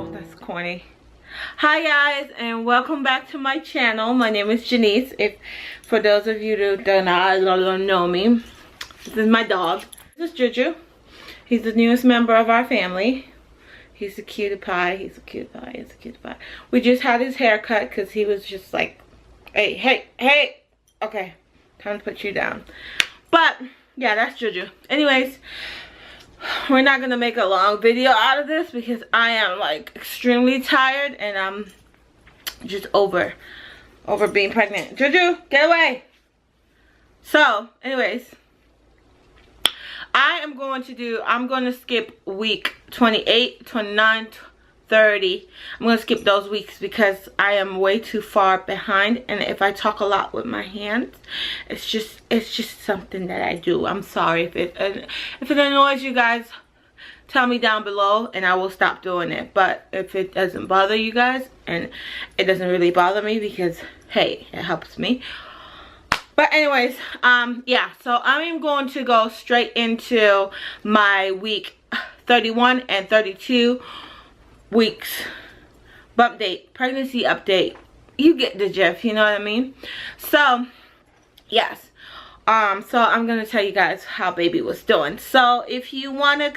No, that's corny. Hi guys, and welcome back to my channel. My name is Janice. If for those of you who do not know me, this is my dog. This is Juju. He's the newest member of our family. He's a cutie pie. He's a cutie pie. He's a cutie pie. We just had his hair cut because he was just like, hey. Okay, time to put you down. But yeah, that's Juju. Anyways, we're not gonna make a long video out of this because I am like extremely tired and I'm just over being pregnant. Juju, get away. So anyways, I'm going to skip week 28, 29, 30. I'm going to skip those weeks because I am way too far behind, and if I talk a lot with my hands, it's just something that I do. I'm sorry if it annoys you guys. Tell me down below and I will stop doing it. But if it doesn't bother you guys, and it doesn't really bother me because hey, it helps me. But anyways, yeah, so I'm going to go straight into my week 31 and 32 weeks bump date, pregnancy update. You get the gist, you know what I mean? So yes, so I'm gonna tell you guys how baby was doing. So if you want to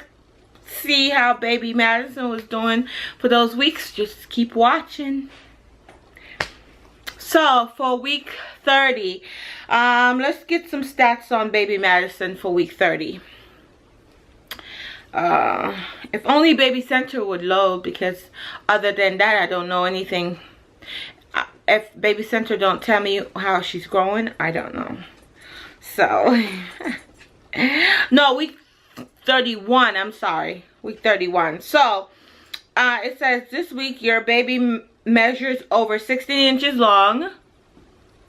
see how baby Madison was doing for those weeks, just keep watching. So for week 30, let's get some stats on baby Madison for week 30. If only Baby Center would load, because other than that I don't know anything. If Baby Center don't tell me how she's growing, I don't know. So no, week 31, I'm sorry, week 31. So it says this week your baby measures over 16 inches long.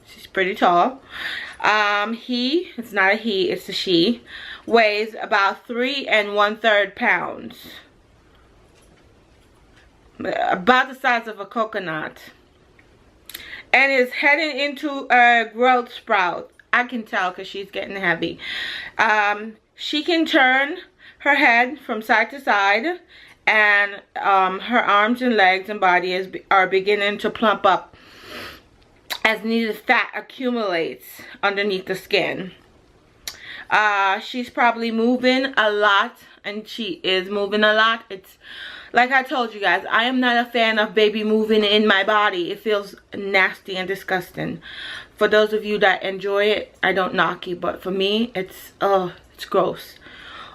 She's pretty tall. It's not a he, it's a she, weighs about 3 1/3 pounds, about the size of a coconut, and is heading into a growth sprout. I can tell because she's getting heavy. She can turn her head from side to side, and her arms and legs and body are beginning to plump up as needed fat accumulates underneath the skin. She's probably moving a lot, and she is moving a lot. It's like I told you guys, I am not a fan of baby moving in my body. It feels nasty and disgusting. For those of you that enjoy it, I don't knock you, but for me, it's gross.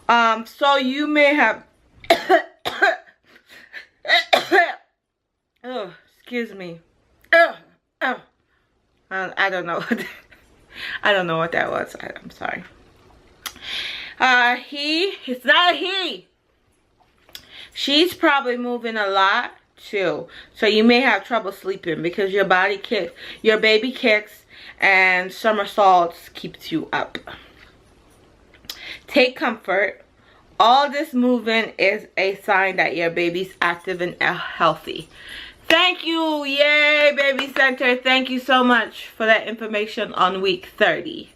So you may have oh, excuse me. I don't know. I don't know what that was. I'm sorry. It's not a he. She's probably moving a lot too. So you may have trouble sleeping because your baby kicks and somersaults keeps you up. Take comfort. All this movement is a sign that your baby's active and healthy. Thank you. Yay, Baby Center. Thank you so much for that information on week 30.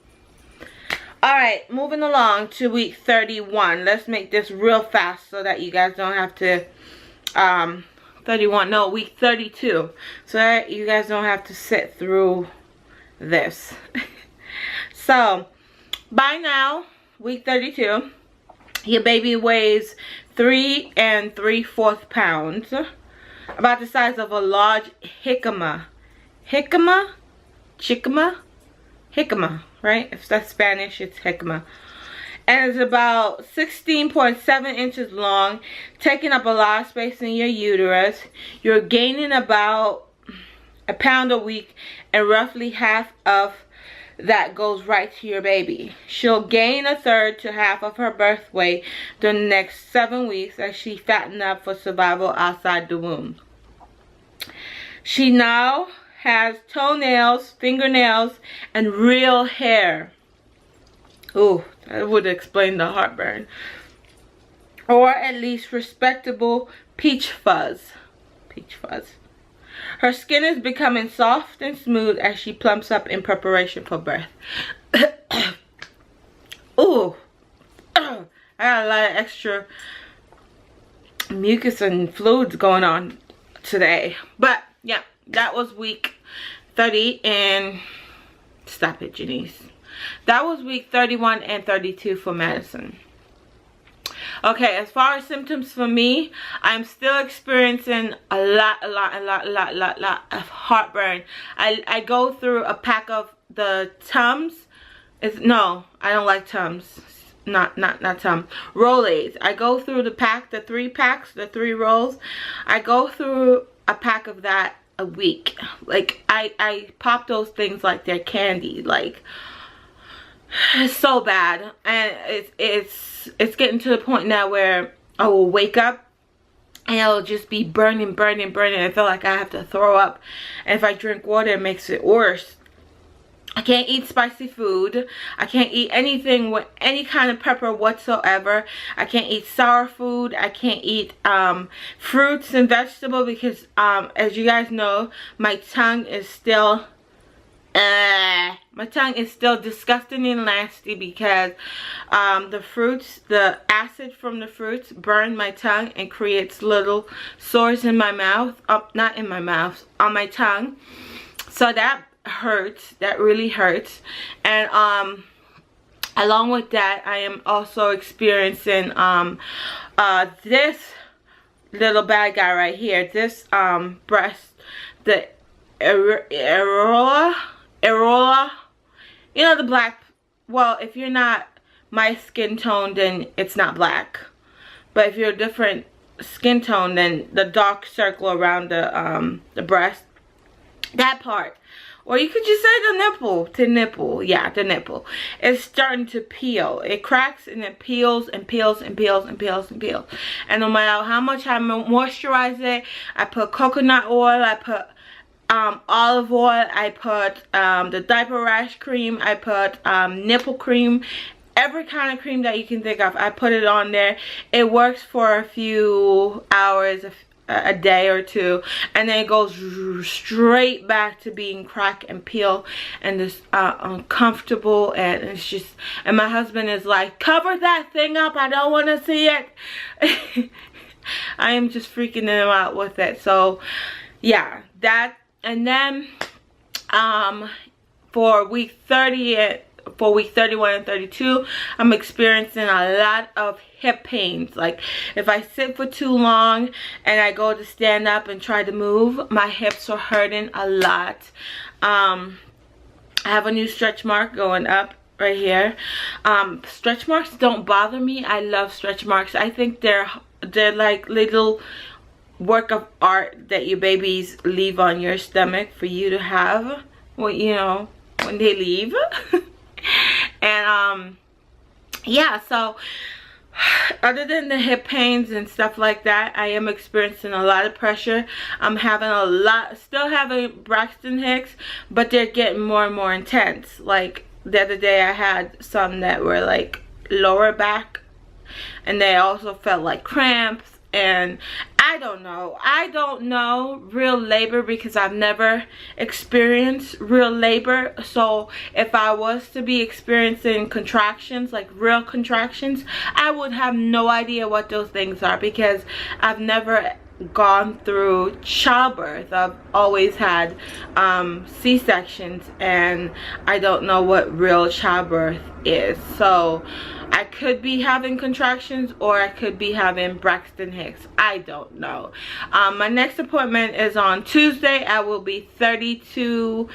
Alright, moving along to week 31. Let's make this real fast so that you guys don't have to, week 32. So that you guys don't have to sit through this. So, by now, week 32, your baby weighs 3 3/4 pounds. About the size of a large jicama, right? If that's Spanish, it's jicama. And it's about 16.7 inches long, taking up a lot of space in your uterus. You're gaining about a pound a week, and roughly half of that goes right to your baby. She'll gain 1/3 to half of her birth weight during the next 7 weeks as she fattens up for survival outside the womb. She now has toenails, fingernails, and real hair. Ooh, that would explain the heartburn. Or at least respectable peach fuzz. Her skin is becoming soft and smooth as she plumps up in preparation for birth. Ooh, I got a lot of extra mucus and fluids going on today. But yeah, that was week 30 and stop it, Janice. That was week 31 and 32 for Madison. Okay, as far as symptoms for me, I'm still experiencing a lot of heartburn. I go through a pack of the Tums. No, I don't like Tums. Not Tum. Rolaids. I go through the pack, the 3 packs, the 3 rolls. I go through a pack of that a week. Like I pop those things like they're candy. Like, it's so bad, and it's getting to the point now where I will wake up and it'll just be burning. I feel like I have to throw up, and if I drink water it makes it worse. I can't eat spicy food. I can't eat anything with any kind of pepper whatsoever. I can't eat sour food. I can't eat fruits and vegetables because as you guys know, my tongue is still disgusting and nasty because the fruits, the acid from the fruits burn my tongue and creates little sores in my mouth. Not in my mouth, on my tongue. So that hurts. That really hurts. And along with that, I am also experiencing this little bad guy right here. This breast, the areola, you know, the black. Well, if you're not my skin tone, then it's not black, but if you're a different skin tone, then the dark circle around the breast, that part, or you could just say the nipple, yeah, the nipple is starting to peel. It cracks and it peels and peels. And no matter how much I moisturize it, I put coconut oil, I put olive oil, I put the diaper rash cream, I put nipple cream, every kind of cream that you can think of, I put it on there. It works for a few hours, a day or two, and then it goes straight back to being crack and peel and this uncomfortable, and it's just, and my husband is like, cover that thing up, I don't want to see it. I am just freaking him out with it. So yeah, that. And then for week 30, for week 31 and 32, I'm experiencing a lot of hip pains. Like if I sit for too long and I go to stand up and try to move, my hips are hurting a lot. I have a new stretch mark going up right here. Stretch marks don't bother me. I love stretch marks. I think they're like little work of art that your babies leave on your stomach for you to have, well, you know, when they leave. And yeah, so other than the hip pains and stuff like that, I am experiencing a lot of pressure. I'm having a lot, still having Braxton Hicks, but they're getting more and more intense. Like the other day I had some that were like lower back, and they also felt like cramps. And I don't know real labor because I've never experienced real labor. So if I was to be experiencing contractions, like real contractions, I would have no idea what those things are because I've never gone through childbirth. I've always had C-sections, and I don't know what real childbirth is. So I could be having contractions or I could be having Braxton Hicks. I don't know. My next appointment is on Tuesday. I will be 33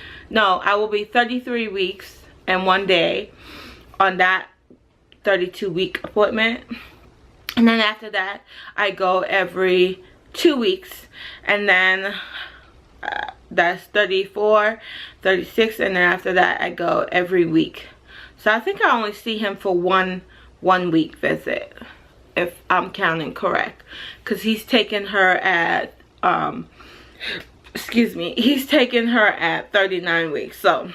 weeks and 1 day on that 32-week appointment. And then after that, I go every 2 weeks, and then that's 34, 36, and then after that I go every week. So I think I only see him for one week visit, if I'm counting correct, because he's taking her at he's taking her at 39 weeks. So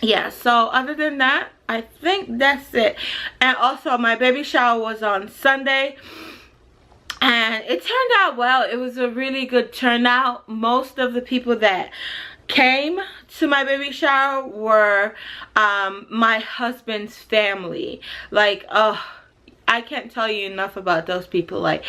yeah, so other than that, I think that's it. And also my baby shower was on Sunday, and it turned out well. It was a really good turnout. Most of the people that came to my baby shower were my husband's family. Like, I can't tell you enough about those people. Like,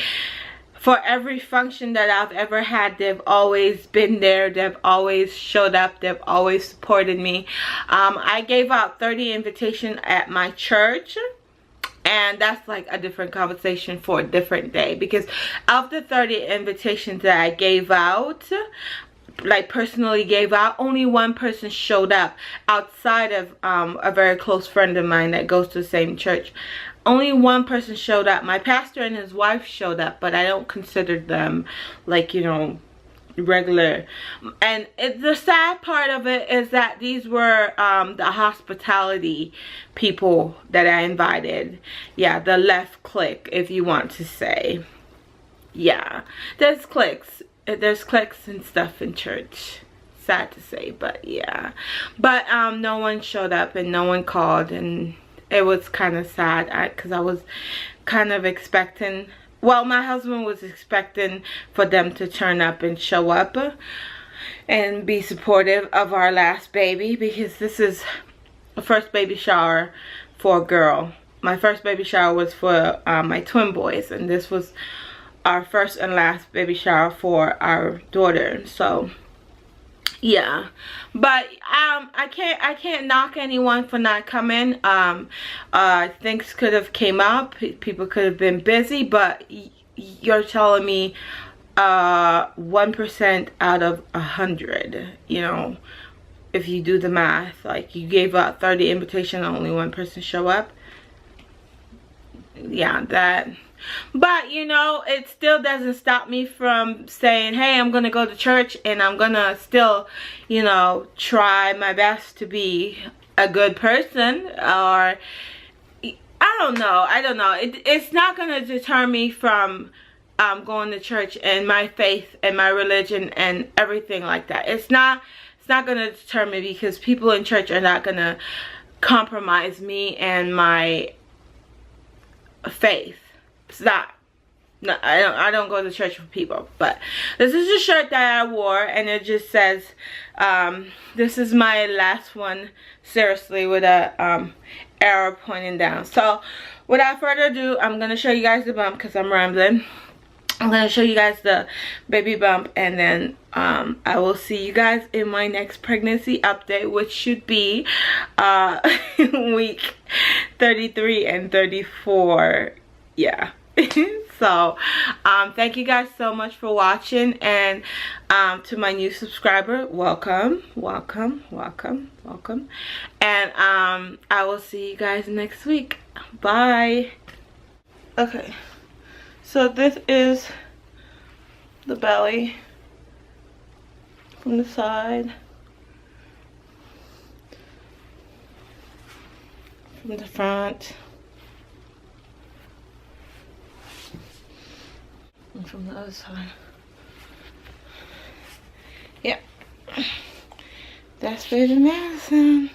for every function that I've ever had, they've always been there. They've always showed up. They've always supported me. I gave out 30 invitations at my church. And that's like a different conversation for a different day. Because of the 30 invitations that I gave out, like personally gave out, only one person showed up outside of a very close friend of mine that goes to the same church. Only one person showed up. My pastor and his wife showed up, but I don't consider them like, you know, regular. And the sad part of it is that these were the hospitality people that I invited. Yeah, the left clique, if you want to say. Yeah, there's cliques and stuff in church. Sad to say, but yeah. But no one showed up and no one called, and it was kind of sad because I was kind of expecting, well, my husband was expecting for them to turn up and show up and be supportive of our last baby, because this is the first baby shower for a girl. My first baby shower was for my twin boys, and this was our first and last baby shower for our daughter. So yeah, but I can't knock anyone for not coming. Things could have came up, people could have been busy, but you're telling me 1% out of 100, you know, if you do the math, like you gave out 30 invitations, only one person show up. Yeah, that. But you know, it still doesn't stop me from saying, hey, I'm gonna go to church, and I'm gonna still, you know, try my best to be a good person. Or I don't know, it's not gonna deter me from going to church and my faith and my religion and everything like that. It's not gonna deter me, because people in church are not gonna compromise me and my faith. It's not. No, I don't go to church for people. But this is a shirt that I wore, and it just says, this is my last one, seriously, with a arrow pointing down. So without further ado, I'm gonna show you guys the bump, because I'm rambling. I'm gonna show you guys the baby bump, and then I will see you guys in my next pregnancy update, which should be week 33 and 34. Yeah. So thank you guys so much for watching, and to my new subscriber, welcome. And I will see you guys next week. Bye. Okay, so this is the belly from the side, from the front, and from the other side. Yep, that's baby Madison.